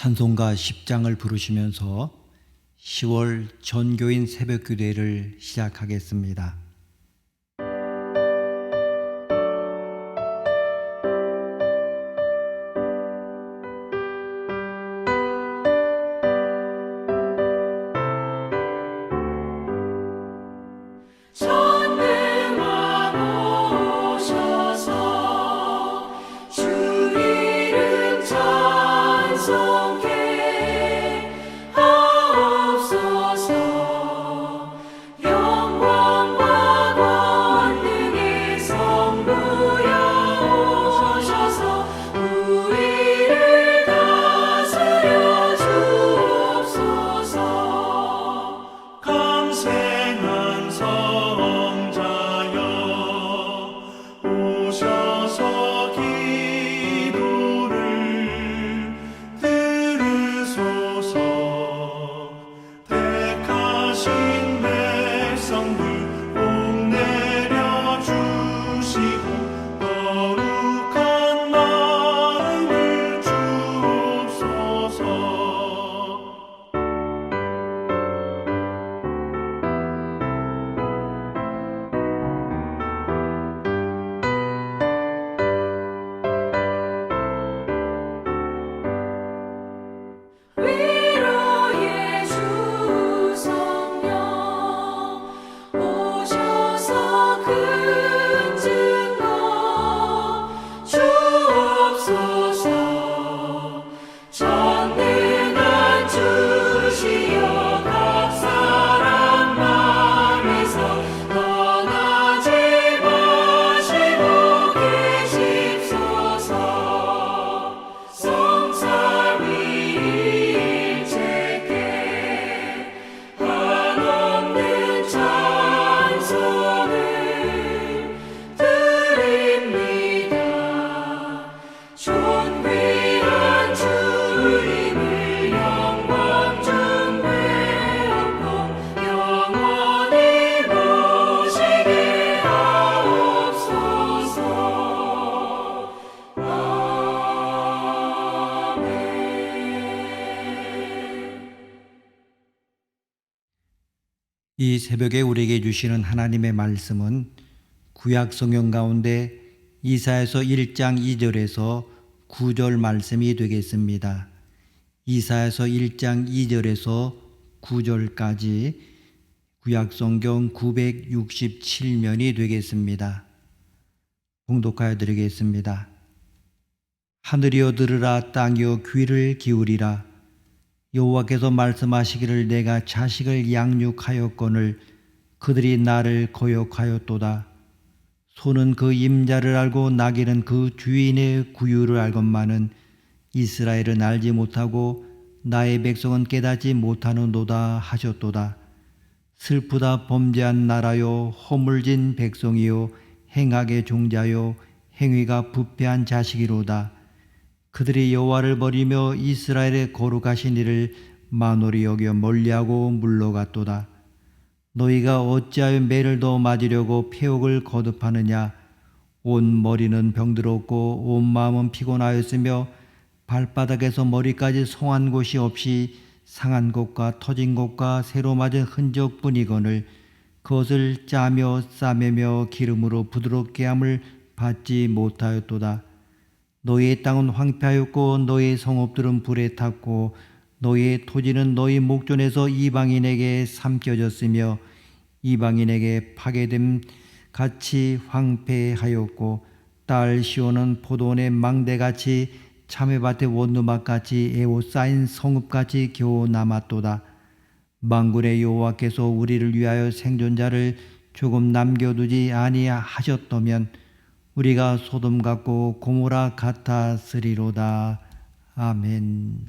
찬송가 10장을 부르시면서 10월 전교인 새벽기도회를 시작하겠습니다. 이 새벽에 우리에게 주시는 하나님의 말씀은 구약 성경 가운데 이사야서 1장 2절에서 9절 말씀이 되겠습니다. 이사야서 1장 2절에서 9절까지 구약 성경 967면이 되겠습니다. 봉독하여 드리겠습니다. 하늘이여 들으라, 땅이여 귀를 기울이라. 여호와께서 말씀하시기를 내가 자식을 양육하였거늘 그들이 나를 거역하였도다. 소는 그 임자를 알고 나귀는 그 주인의 구유를 알건만은 이스라엘은 알지 못하고 나의 백성은 깨닫지 못하는도다 하셨도다. 슬프다 범죄한 나라요, 허물진 백성이요, 행악의 종자요, 행위가 부패한 자식이로다. 그들이 여호와를 버리며 이스라엘의 거룩하신 이를 만홀히 여겨 멀리하고 물러갔도다. 너희가 어찌하여 매를 더 맞으려고 패욕을 거듭하느냐. 온 머리는 병들었고 온 마음은 피곤하였으며 발바닥에서 머리까지 성한 곳이 없이 상한 곳과 터진 곳과 새로 맞은 흔적뿐이거늘 그것을 짜며 싸매며 기름으로 부드럽게 함을 받지 못하였도다. 너희의 땅은 황폐하였고 너희의 성읍들은 불에 탔고 너희의 토지는 너희 목전에서 이방인에게 삼켜졌으며 이방인에게 파괴됨 같이 황폐하였고 딸 시온은 포도원의 망대같이 참외밭의 원두막같이 에워싸인 성읍같이 겨우 남았도다. 만군의 여호와께서 우리를 위하여 생존자를 조금 남겨두지 아니하셨다면 우리가 소돔 같고 고모라 같았으리로다. 아멘.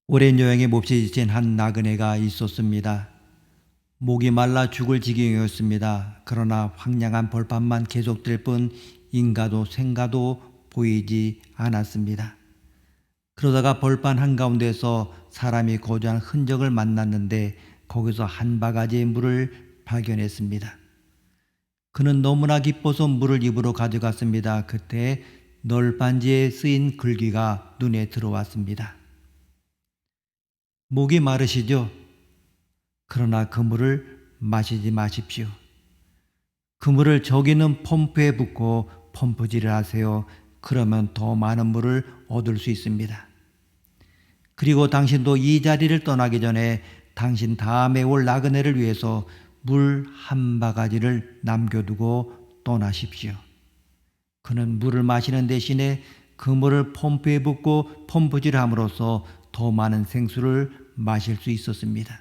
오랜 여행에 몹시 지친 한 나그네가 있었습니다. 목이 말라 죽을 지경이었습니다. 그러나 황량한 벌판만 계속될 뿐 인가도 생가도 보이지 않았습니다. 그러다가 벌판 한가운데서 사람이 거주한 흔적을 만났는데 거기서 한 바가지의 물을 발견했습니다. 그는 너무나 기뻐서 물을 입으로 가져갔습니다. 그때 널빤지에 쓰인 글귀가 눈에 들어왔습니다. 목이 마르시죠? 그러나 그 물을 마시지 마십시오. 그 물을 저기 있는 펌프에 붓고 펌프질을 하세요. 그러면 더 많은 물을 얻을 수 있습니다. 그리고 당신도 이 자리를 떠나기 전에 당신 다음에 올 나그네를 위해서 물 한 바가지를 남겨두고 떠나십시오. 그는 물을 마시는 대신에 그 물을 펌프에 붓고 펌프질함으로써 더 많은 생수를 마실 수 있었습니다.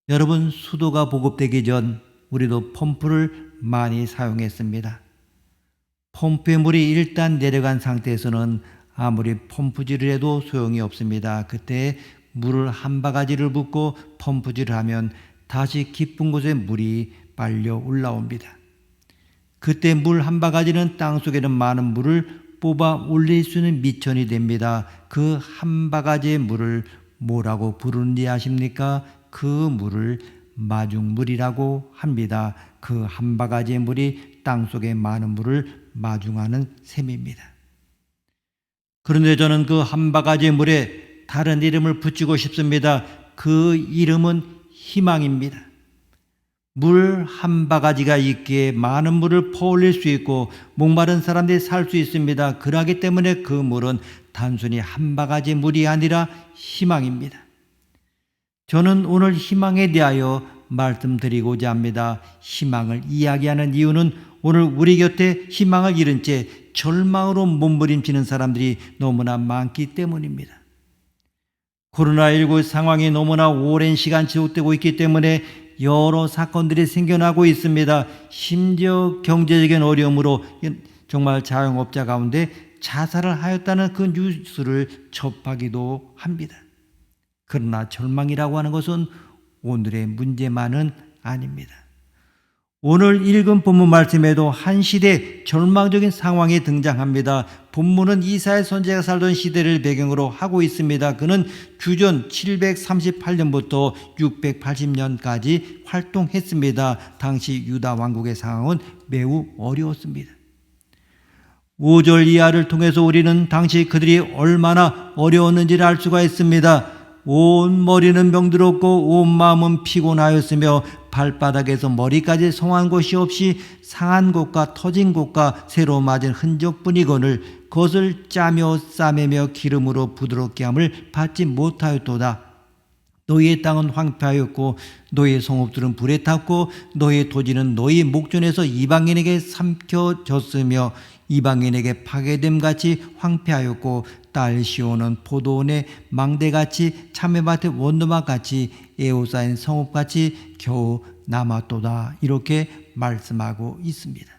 여러분, 수도가 보급되기 전 우리도 펌프를 많이 사용했습니다. 펌프의 물이 일단 내려간 상태에서는 아무리 펌프질을 해도 소용이 없습니다. 그때 물을 한 바가지를 붓고 펌프질을 하면 다시 깊은 곳에 물이 빨려 올라옵니다. 그때 물 한 바가지는 땅속에는 많은 물을 뽑아 올릴 수 있는 미천이 됩니다. 그 한 바가지의 물을 뭐라고 부르는지 아십니까? 그 물을 마중물이라고 합니다. 그 한 바가지의 물이 땅속에 많은 물을 마중하는 셈입니다. 그런데 저는 그 한 바가지의 물에 다른 이름을 붙이고 싶습니다. 그 이름은 희망입니다. 물 한 바가지가 있기에 많은 물을 퍼올릴 수 있고 목마른 사람들이 살 수 있습니다. 그러기 때문에 그 물은 단순히 한 바가지 물이 아니라 희망입니다. 저는 오늘 희망에 대하여 말씀드리고자 합니다. 희망을 이야기하는 이유는 오늘 우리 곁에 희망을 잃은 채 절망으로 몸부림치는 사람들이 너무나 많기 때문입니다. 코로나19 상황이 너무나 오랜 시간 지속되고 있기 때문에 여러 사건들이 생겨나고 있습니다. 심지어 경제적인 어려움으로 정말 자영업자 가운데 자살을 하였다는 그 뉴스를 접하기도 합니다. 그러나 절망이라고 하는 것은 오늘의 문제만은 아닙니다. 오늘 읽은 본문 말씀에도 한 시대 절망적인 상황이 등장합니다. 본문은 이사야 선지자가 살던 시대를 배경으로 하고 있습니다. 그는 주전 738년부터 680년까지 활동했습니다. 당시 유다 왕국의 상황은 매우 어려웠습니다. 5절 이하를 통해서 우리는 당시 그들이 얼마나 어려웠는지를 알 수가 있습니다. 온 머리는 병들었고 온 마음은 피곤하였으며 발바닥에서 머리까지 성한 곳이 없이 상한 곳과 터진 곳과 새로 맞은 흔적뿐이거늘 그것을 짜며 싸매며 기름으로 부드럽게 함을 받지 못하였도다. 너희의 땅은 황폐하였고 너희의 성읍들은 불에 탔고 너희의 토지는 너희 목전에서 이방인에게 삼켜졌으며 이방인에게 파괴됨같이 황폐하였고 딸 시온은 포도원의 망대같이 참외밭의 원두막같이 에워싸인 성읍같이 겨우 남았도다. 이렇게 말씀하고 있습니다.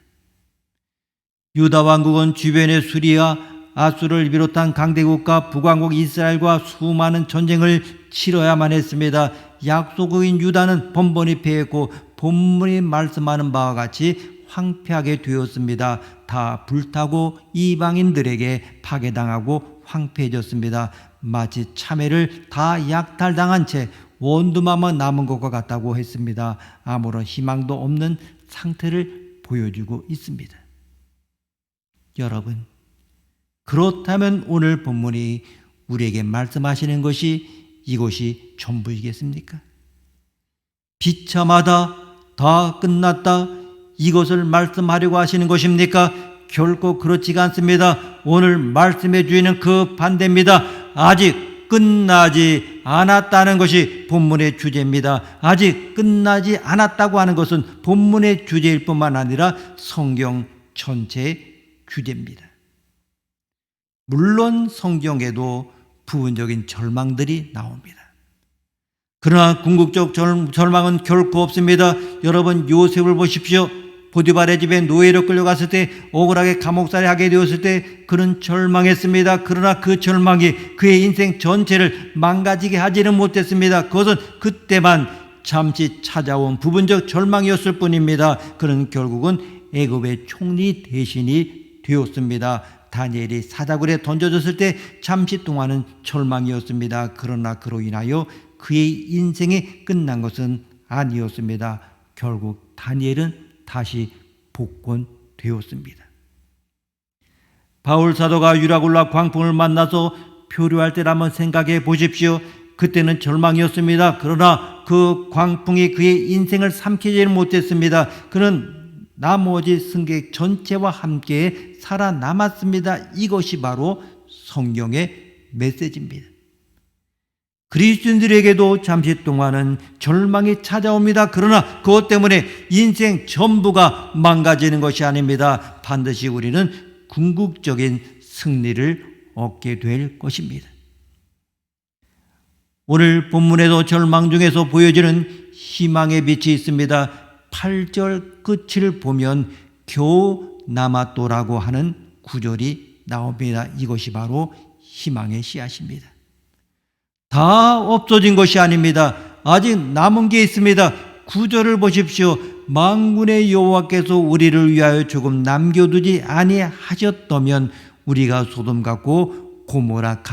유다 왕국은 주변의 수리아, 아수를 비롯한 강대국과 북왕국 이스라엘과 수많은 전쟁을 치러야만 했습니다. 약소국인 유다는 번번이 패했고 본문이 말씀하는 바와 같이 황폐하게 되었습니다. 다 불타고 이방인들에게 파괴당하고 황폐해졌습니다. 마치 참외를 다 약탈당한 채 원두막만 남은 것과 같다고 했습니다. 아무런 희망도 없는 상태를 보여주고 있습니다. 여러분, 그렇다면 오늘 본문이 우리에게 말씀하시는 것이 이것이 전부이겠습니까? 비참하다, 다 끝났다, 이것을 말씀하려고 하시는 것입니까? 결코 그렇지가 않습니다. 오늘 말씀해 주시는 그 반대입니다. 아직 끝나지 않았다는 것이 본문의 주제입니다. 아직 끝나지 않았다고 하는 것은 본문의 주제일 뿐만 아니라 성경 전체의 주제입니다. 물론 성경에도 부분적인 절망들이 나옵니다. 그러나 궁극적 절망은 결코 없습니다. 여러분, 요셉을 보십시오. 보디발의 집에 노예로 끌려갔을 때, 억울하게 감옥살이 하게 되었을 때 그는 절망했습니다. 그러나 그 절망이 그의 인생 전체를 망가지게 하지는 못했습니다. 그것은 그때만 잠시 찾아온 부분적 절망이었을 뿐입니다. 그는 결국은 애굽의 총리 대신이 되었습니다. 다니엘이 사자굴에 던져졌을 때 잠시 동안은 절망이었습니다. 그러나 그로 인하여 그의 인생이 끝난 것은 아니었습니다. 결국 다니엘은 다시 복권되었습니다. 바울 사도가 유라굴라 광풍을 만나서 표류할 때라면 생각해 보십시오. 그때는 절망이었습니다. 그러나 그 광풍이 그의 인생을 삼키지 못했습니다. 그는 나머지 승객 전체와 함께 살아남았습니다. 이것이 바로 성경의 메시지입니다. 그리스도인들에게도 잠시 동안은 절망이 찾아옵니다. 그러나 그것 때문에 인생 전부가 망가지는 것이 아닙니다. 반드시 우리는 궁극적인 승리를 얻게 될 것입니다. 오늘 본문에도 절망 중에서 보여지는 희망의 빛이 있습니다. 8절 끝을 보면 겨우 남았도라고 하는 구절이 나옵니다. 이것이 바로 희망의 씨앗입니다. 다 없어진 것이 아닙니다. 아직 남은 게 있습니다. 9절을 보십시오. 만군의 여호와께서 우리를 위하여 조금 남겨두지 아니하셨다면 우리가 소돔 같고 고모라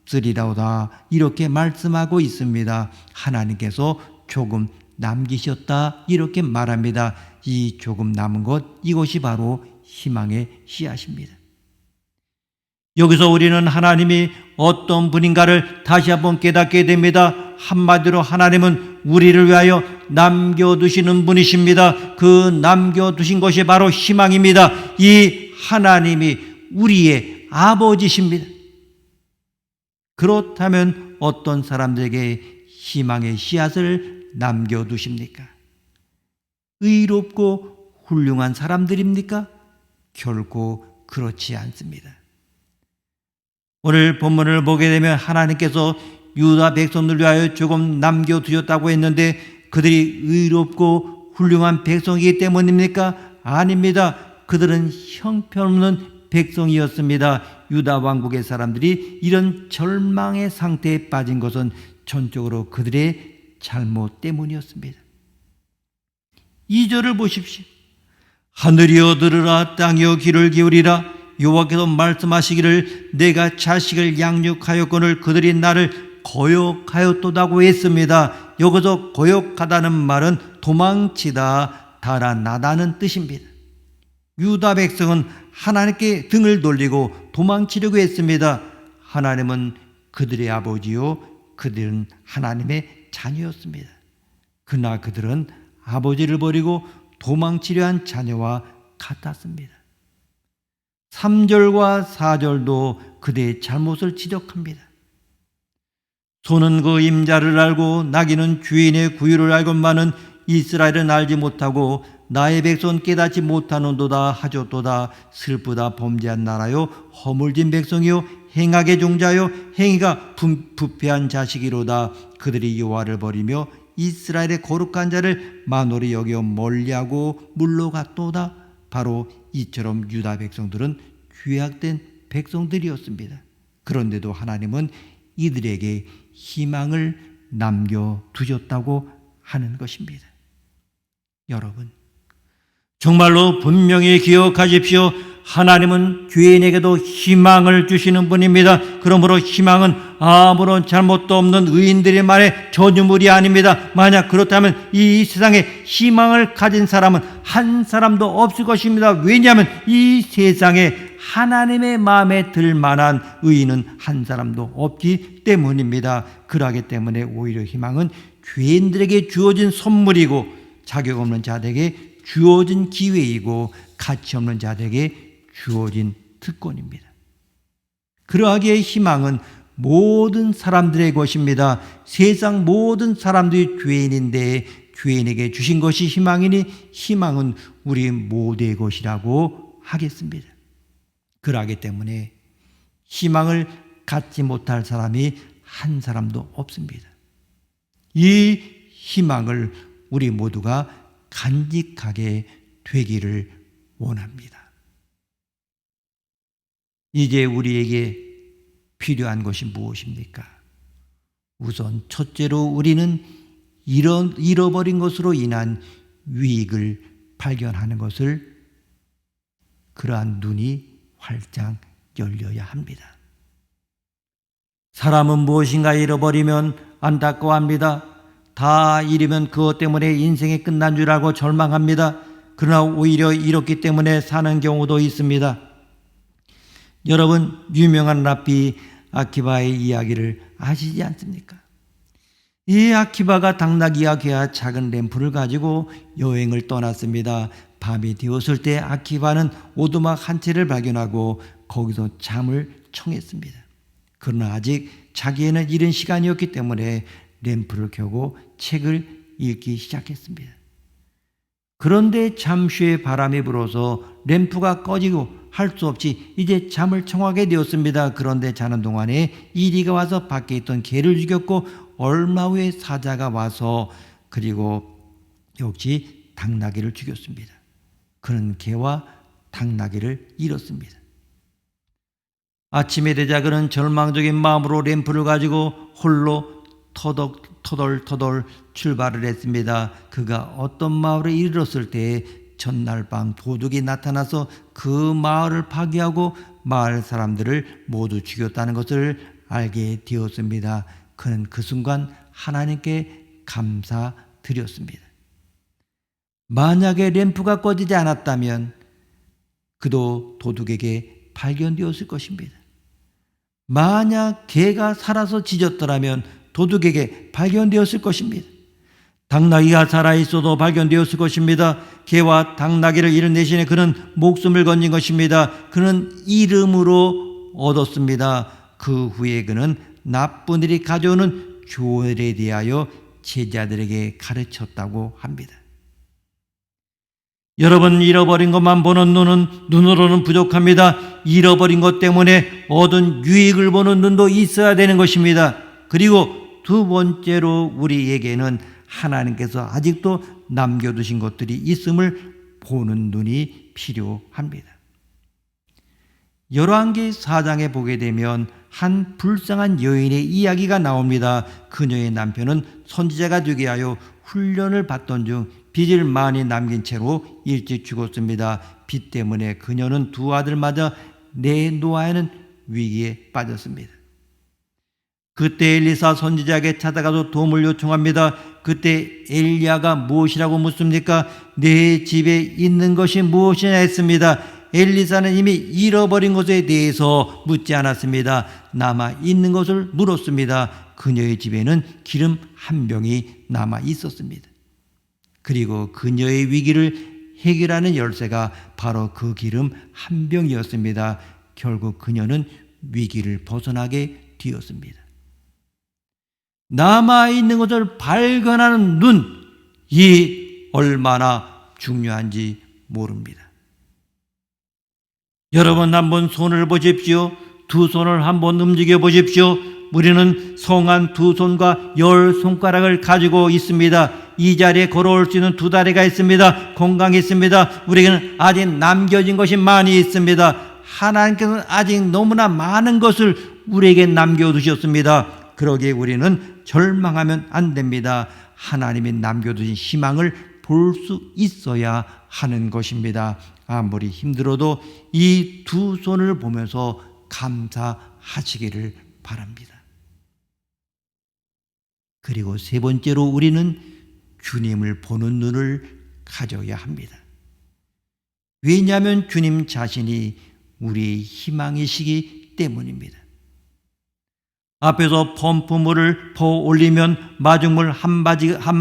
같았으리라오다. 이렇게 말씀하고 있습니다. 하나님께서 조금 남기셨다 이렇게 말합니다. 이 조금 남은 것, 이것이 바로 희망의 씨앗입니다. 여기서 우리는 하나님이 어떤 분인가를 다시 한번 깨닫게 됩니다. 한마디로 하나님은 우리를 위하여 남겨두시는 분이십니다. 그 남겨두신 것이 바로 희망입니다. 이 하나님이 우리의 아버지십니다. 그렇다면 어떤 사람들에게 희망의 씨앗을 남겨두십니까? 의롭고 훌륭한 사람들입니까? 결코 그렇지 않습니다. 오늘 본문을 보게 되면 하나님께서 유다 백성들을 위하여 조금 남겨두셨다고 했는데 그들이 의롭고 훌륭한 백성이기 때문입니까? 아닙니다. 그들은 형편없는 백성이었습니다. 유다 왕국의 사람들이 이런 절망의 상태에 빠진 것은 전적으로 그들의 잘못 때문이었습니다. 2절을 보십시오. 하늘이여 들으라, 땅이여 귀를 기울이라. 여호와께서 말씀하시기를 내가 자식을 양육하였거늘 그들이 나를 거역하였도다고 했습니다. 여기서 거역하다는 말은 도망치다, 달아나다는 뜻입니다. 유다 백성은 하나님께 등을 돌리고 도망치려고 했습니다. 하나님은 그들의 아버지요, 그들은 하나님의 자녀였습니다. 그러나 그들은 아버지를 버리고 도망치려 한 자녀와 같았습니다. 3절과 4절도 그대의 잘못을 지적합니다. 소는 그 임자를 알고 나귀는 주인의 구유를 알건만은 이스라엘은 알지 못하고 나의 백성은 깨닫지 못하는도다 하셨도다. 슬프다 범죄한 나라요, 허물진 백성이요, 행악의 종자요, 행위가 부패한 자식이로다. 그들이 여호와를 버리며 이스라엘의 거룩한 자를 만홀히 여겨 멀리하고 물러갔도다. 바로 이처럼 유다 백성들은 죄악된 백성들이었습니다. 그런데도 하나님은 이들에게 희망을 남겨두셨다고 하는 것입니다. 여러분, 정말로 분명히 기억하십시오. 하나님은 죄인에게도 희망을 주시는 분입니다. 그러므로 희망은 아무런 잘못도 없는 의인들의 말의 전유물이 아닙니다. 만약 그렇다면 이 세상에 희망을 가진 사람은 한 사람도 없을 것입니다. 왜냐하면 이 세상에 하나님의 마음에 들 만한 의인은 한 사람도 없기 때문입니다. 그러기 때문에 오히려 희망은 죄인들에게 주어진 선물이고 자격 없는 자들에게 주어진 기회이고 가치 없는 자들에게 주어진 특권입니다. 그러하기에 희망은 모든 사람들의 것입니다. 세상 모든 사람들이 죄인인데 죄인에게 주신 것이 희망이니 희망은 우리 모두의 것이라고 하겠습니다. 그러하기 때문에 희망을 갖지 못할 사람이 한 사람도 없습니다. 이 희망을 우리 모두가 간직하게 되기를 원합니다. 이제 우리에게 필요한 것이 무엇입니까? 우선 첫째로 우리는 잃어버린 것으로 인한 유익을 발견하는 것을 그러한 눈이 활짝 열려야 합니다. 사람은 무엇인가 잃어버리면 안타까워합니다. 다 잃으면 그것 때문에 인생이 끝난 줄 알고 절망합니다. 그러나 오히려 잃었기 때문에 사는 경우도 있습니다. 여러분, 유명한 랍비 아키바의 이야기를 아시지 않습니까? 이 아키바가 당나귀와 개와 작은 램프를 가지고 여행을 떠났습니다. 밤이 되었을 때 아키바는 오두막 한 채를 발견하고 거기서 잠을 청했습니다. 그러나 아직 자기에는 이른 시간이었기 때문에 램프를 켜고 책을 읽기 시작했습니다. 그런데 잠시 후에 바람이 불어서 램프가 꺼지고 할 수 없이 이제 잠을 청하게 되었습니다. 그런데 자는 동안에 이리가 와서 밖에 있던 개를 죽였고 얼마 후에 사자가 와서 그리고 역시 당나귀를 죽였습니다. 그는 개와 당나귀를 잃었습니다. 아침에 되자 그는 절망적인 마음으로 램프를 가지고 홀로 터덜터덜 출발을 했습니다. 그가 어떤 마을에 이르렀을 때 전날 밤 도둑이 나타나서 그 마을을 파괴하고 마을 사람들을 모두 죽였다는 것을 알게 되었습니다. 그는 그 순간 하나님께 감사드렸습니다. 만약에 램프가 꺼지지 않았다면 그도 도둑에게 발견되었을 것입니다. 만약 개가 살아서 짖었더라면 도둑에게 발견되었을 것입니다. 당나귀가 살아있어도 발견되었을 것입니다. 개와 당나귀를 잃은 대신에 그는 목숨을 건진 것입니다. 그는 이름으로 얻었습니다. 그 후에 그는 나쁜 일이 가져오는 교훈에 대하여 제자들에게 가르쳤다고 합니다. 여러분, 잃어버린 것만 보는 눈으로는 부족합니다. 잃어버린 것 때문에 얻은 유익을 보는 눈도 있어야 되는 것입니다. 그리고 두 번째로 우리에게는 하나님께서 아직도 남겨두신 것들이 있음을 보는 눈이 필요합니다. 열왕기 4장에 보게 되면 한 불쌍한 여인의 이야기가 나옵니다. 그녀의 남편은 선지자가 되게 하여 훈련을 받던 중 빚을 많이 남긴 채로 일찍 죽었습니다. 빚 때문에 그녀는 두 아들마저 내놓아야 하는 위기에 빠졌습니다. 그때 엘리사 선지자에게 찾아가서 도움을 요청합니다. 그때 엘리야가 무엇이라고 묻습니까? 내 집에 있는 것이 무엇이냐 했습니다. 엘리사는 이미 잃어버린 것에 대해서 묻지 않았습니다. 남아 있는 것을 물었습니다. 그녀의 집에는 기름 한 병이 남아 있었습니다. 그리고 그녀의 위기를 해결하는 열쇠가 바로 그 기름 한 병이었습니다. 결국 그녀는 위기를 벗어나게 되었습니다. 남아있는 것을 발견하는 눈, 이 얼마나 중요한지 모릅니다. 여러분, 한번 손을 보십시오. 두 손을 한번 움직여 보십시오. 우리는 성한 두 손과 10손가락을 가지고 있습니다. 이 자리에 걸어올 수 있는 두 다리가 있습니다. 건강이 있습니다. 우리에게는 아직 남겨진 것이 많이 있습니다. 하나님께서는 아직 너무나 많은 것을 우리에게 남겨두셨습니다. 그러기에 우리는 절망하면 안 됩니다. 하나님이 남겨두신 희망을 볼 수 있어야 하는 것입니다. 아무리 힘들어도 이 두 손을 보면서 감사하시기를 바랍니다. 그리고 세 번째로 우리는 주님을 보는 눈을 가져야 합니다. 왜냐하면 주님 자신이 우리의 희망이시기 때문입니다. 앞에서 펌프물을 퍼 올리면 마중물 한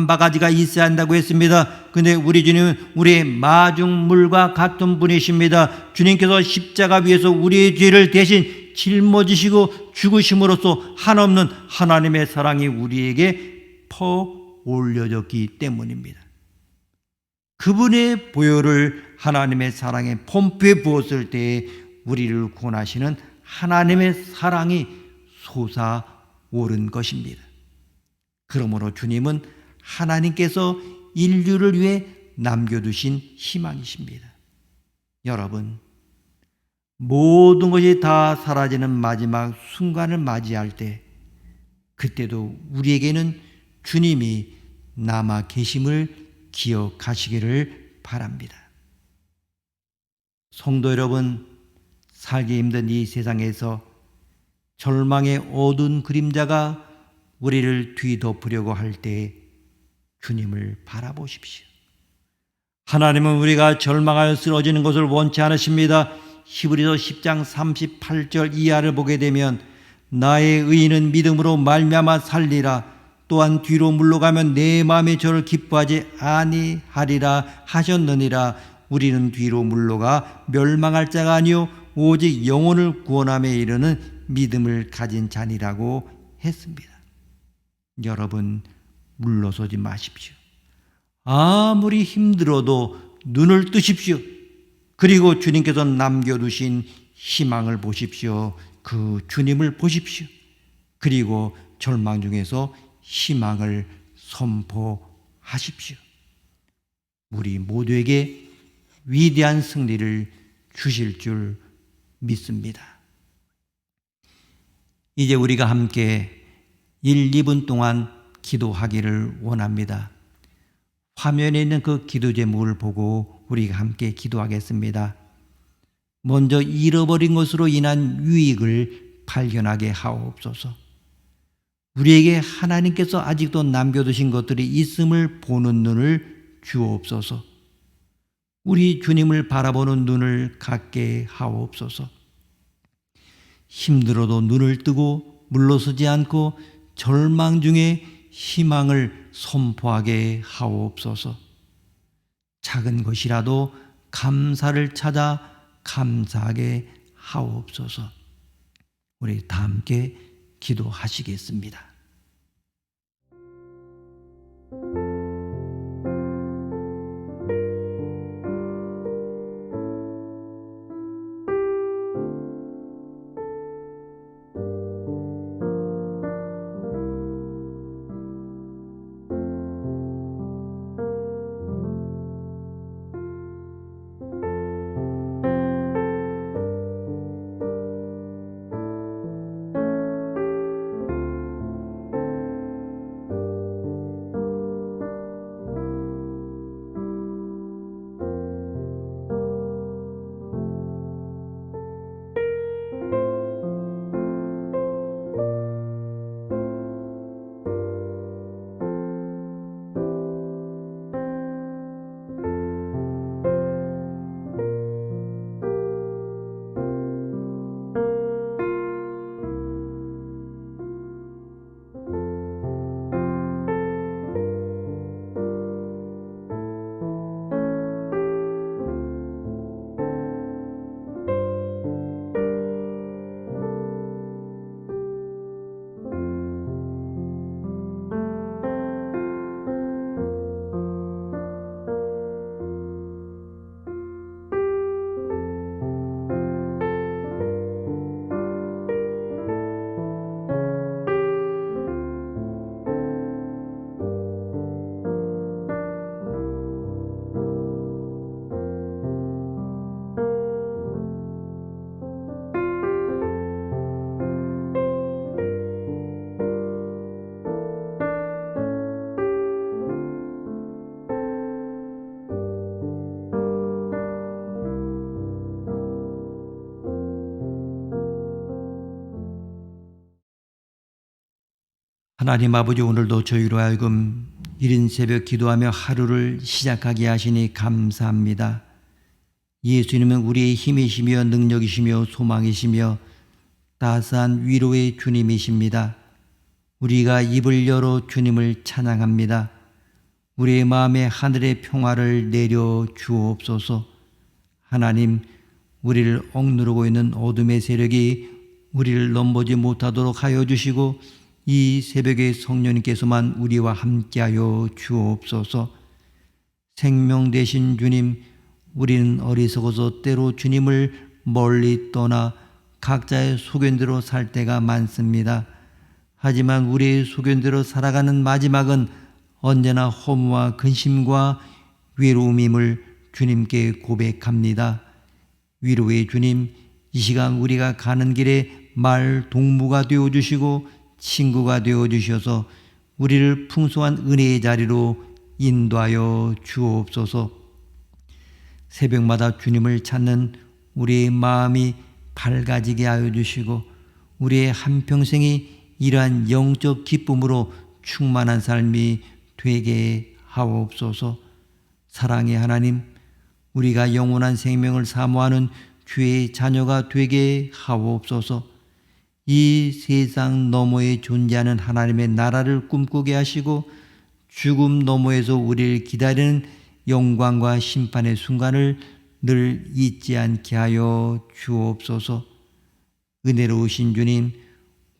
바가지가 있어야 한다고 했습니다. 근데 우리 주님은 우리의 마중물과 같은 분이십니다. 주님께서 십자가 위에서 우리의 죄를 대신 짊어지시고 죽으심으로써 한없는 하나님의 사랑이 우리에게 퍼 올려졌기 때문입니다. 그분의 보혈을 하나님의 사랑의 펌프에 부었을 때 우리를 구원하시는 하나님의 사랑이 솟아오른 것입니다. 그러므로 주님은 하나님께서 인류를 위해 남겨두신 희망이십니다. 여러분, 모든 것이 다 사라지는 마지막 순간을 맞이할 때, 그때도 우리에게는 주님이 남아 계심을 기억하시기를 바랍니다. 성도 여러분, 살기 힘든 이 세상에서 절망의 어두운 그림자가 우리를 뒤덮으려고 할 때 주님을 바라보십시오. 하나님은 우리가 절망하여 쓰러지는 것을 원치 않으십니다. 히브리서 10장 38절 이하를 보게 되면 나의 의인은 믿음으로 말미암아 살리라. 또한 뒤로 물러가면 내 마음이 저를 기뻐하지 아니하리라 하셨느니라. 우리는 뒤로 물러가 멸망할 자가 아니요 오직 영혼을 구원함에 이르는 믿음을 가진 자니라고 했습니다. 여러분, 물러서지 마십시오. 아무리 힘들어도 눈을 뜨십시오. 그리고 주님께서 남겨두신 희망을 보십시오. 그 주님을 보십시오. 그리고 절망 중에서 희망을 선포하십시오. 우리 모두에게 위대한 승리를 주실 줄 믿습니다. 이제 우리가 함께 1, 2분 동안 기도하기를 원합니다. 화면에 있는 그 기도 제목을 보고 우리가 함께 기도하겠습니다. 먼저 잃어버린 것으로 인한 유익을 발견하게 하옵소서. 우리에게 하나님께서 아직도 남겨두신 것들이 있음을 보는 눈을 주옵소서. 우리 주님을 바라보는 눈을 갖게 하옵소서. 힘들어도 눈을 뜨고 물러서지 않고 절망 중에 희망을 선포하게 하옵소서. 작은 것이라도 감사를 찾아 감사하게 하옵소서. 우리 다 함께 기도하시겠습니다. 하나님 아버지, 오늘도 저희로 하여금 이른 새벽 기도하며 하루를 시작하게 하시니 감사합니다. 예수님은 우리의 힘이시며 능력이시며 소망이시며 따스한 위로의 주님이십니다. 우리가 입을 열어 주님을 찬양합니다. 우리의 마음에 하늘의 평화를 내려 주옵소서. 하나님, 우리를 억누르고 있는 어둠의 세력이 우리를 넘보지 못하도록 하여 주시고 이 새벽에 성령님께서만 우리와 함께하여 주옵소서. 생명 되신 주님, 우리는 어리석어서 때로 주님을 멀리 떠나 각자의 소견대로 살 때가 많습니다. 하지만 우리의 소견대로 살아가는 마지막은 언제나 허무와 근심과 외로움임을 주님께 고백합니다. 위로의 주님, 이 시간 우리가 가는 길에 말 동무가 되어주시고 친구가 되어주셔서 우리를 풍성한 은혜의 자리로 인도하여 주옵소서. 새벽마다 주님을 찾는 우리의 마음이 밝아지게 하여 주시고 우리의 한평생이 이러한 영적 기쁨으로 충만한 삶이 되게 하옵소서. 사랑의 하나님, 우리가 영원한 생명을 사모하는 주의 자녀가 되게 하옵소서. 이 세상 너머에 존재하는 하나님의 나라를 꿈꾸게 하시고 죽음 너머에서 우리를 기다리는 영광과 심판의 순간을 늘 잊지 않게 하여 주옵소서. 은혜로우신 주님,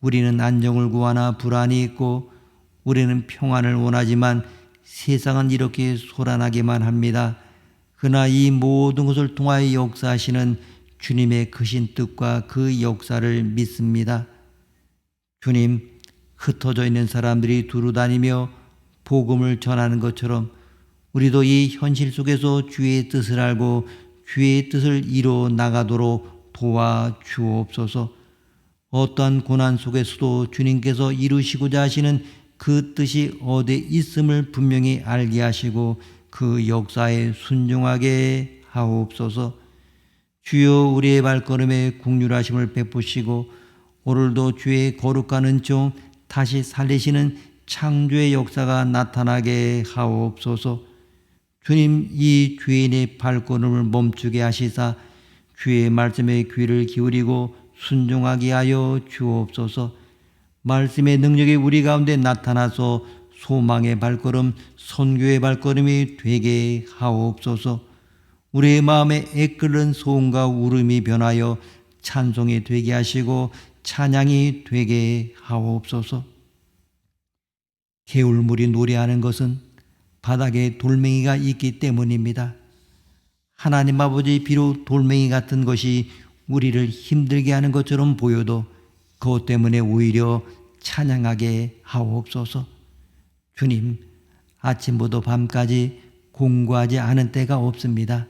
우리는 안정을 구하나 불안이 있고 우리는 평안을 원하지만 세상은 이렇게 소란하게만 합니다. 그러나 이 모든 것을 통하여 역사하시는 주님의 크신 뜻과 그 역사를 믿습니다. 주님, 흩어져 있는 사람들이 두루다니며 복음을 전하는 것처럼 우리도 이 현실 속에서 주의 뜻을 알고 주의 뜻을 이루어 나가도록 도와주옵소서. 어떠한 고난 속에서도 주님께서 이루시고자 하시는 그 뜻이 어디에 있음을 분명히 알게 하시고 그 역사에 순종하게 하옵소서. 주여, 우리의 발걸음에 긍휼하심을 베푸시고 오늘도 주의 거룩한 은총 다시 살리시는 창조의 역사가 나타나게 하옵소서. 주님, 이 죄인의 발걸음을 멈추게 하시사 주의 말씀에 귀를 기울이고 순종하게 하여 주옵소서. 말씀의 능력이 우리 가운데 나타나서 소망의 발걸음, 선교의 발걸음이 되게 하옵소서. 우리의 마음에 애끓는 소음과 울음이 변하여 찬송이 되게 하시고 찬양이 되게 하옵소서. 개울물이 노래하는 것은 바닥에 돌멩이가 있기 때문입니다. 하나님 아버지, 비록 돌멩이 같은 것이 우리를 힘들게 하는 것처럼 보여도 그것 때문에 오히려 찬양하게 하옵소서. 주님, 아침부터 밤까지 공부하지 않은 때가 없습니다.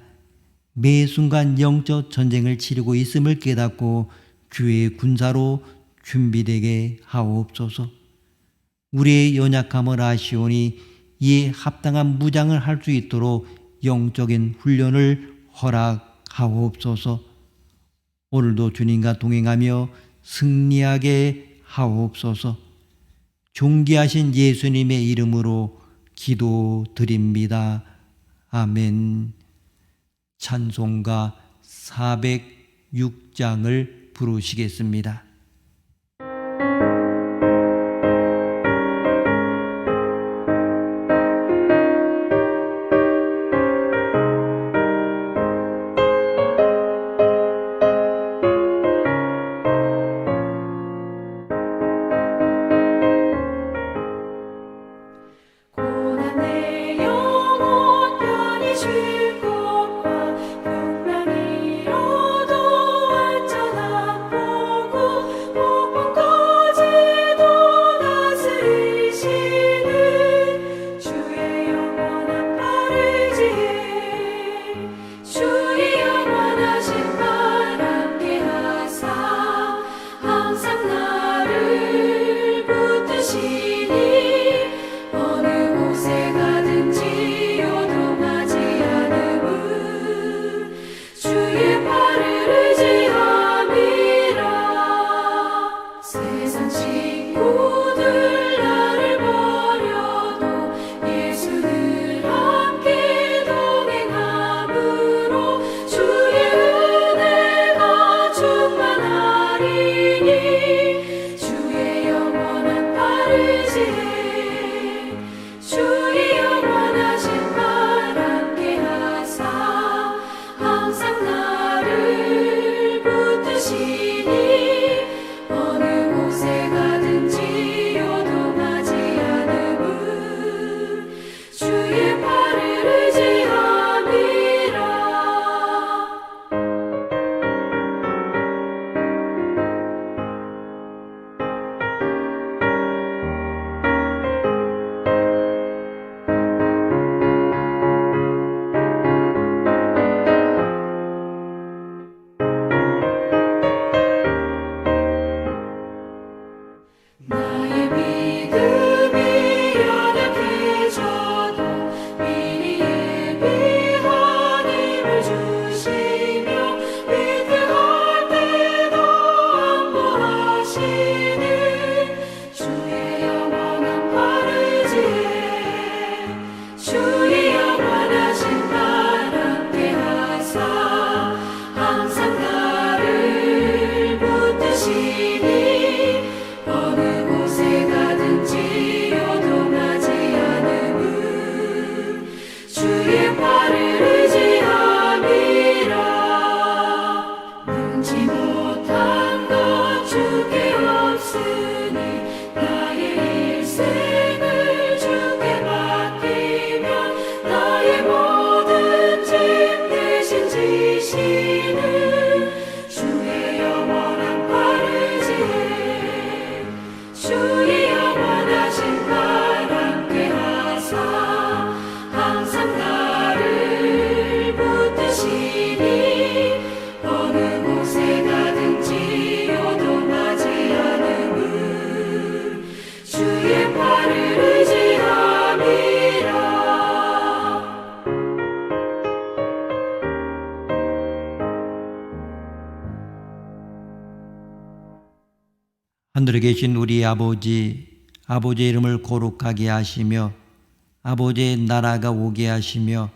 매 순간 영적 전쟁을 치르고 있음을 깨닫고 주의 군사로 준비되게 하옵소서. 우리의 연약함을 아시오니 이에 합당한 무장을 할 수 있도록 영적인 훈련을 허락하옵소서. 오늘도 주님과 동행하며 승리하게 하옵소서. 존귀하신 예수님의 이름으로 기도드립니다. 아멘. 찬송가 406장을 부르시겠습니다. 쉴 곳과 평강 이로도 안전한 보고 하늘에 계신 우리 아버지, 아버지의 이름을 거룩하게 하시며 아버지의 나라가 오게 하시며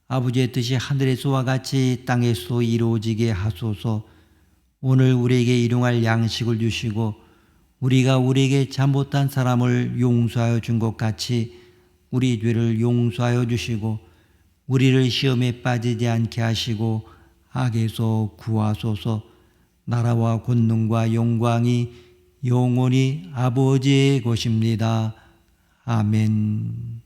아버지의 뜻이 하늘에서와 같이 땅에서 이루어지게 하소서. 오늘 우리에게 일용할 양식을 주시고 우리가 우리에게 잘못한 사람을 용서하여 준 것 같이 우리 죄를 용서하여 주시고 우리를 시험에 빠지지 않게 하시고 악에서 구하소서. 나라와 권능과 영광이 영원히 아버지의 것입니다. 아멘.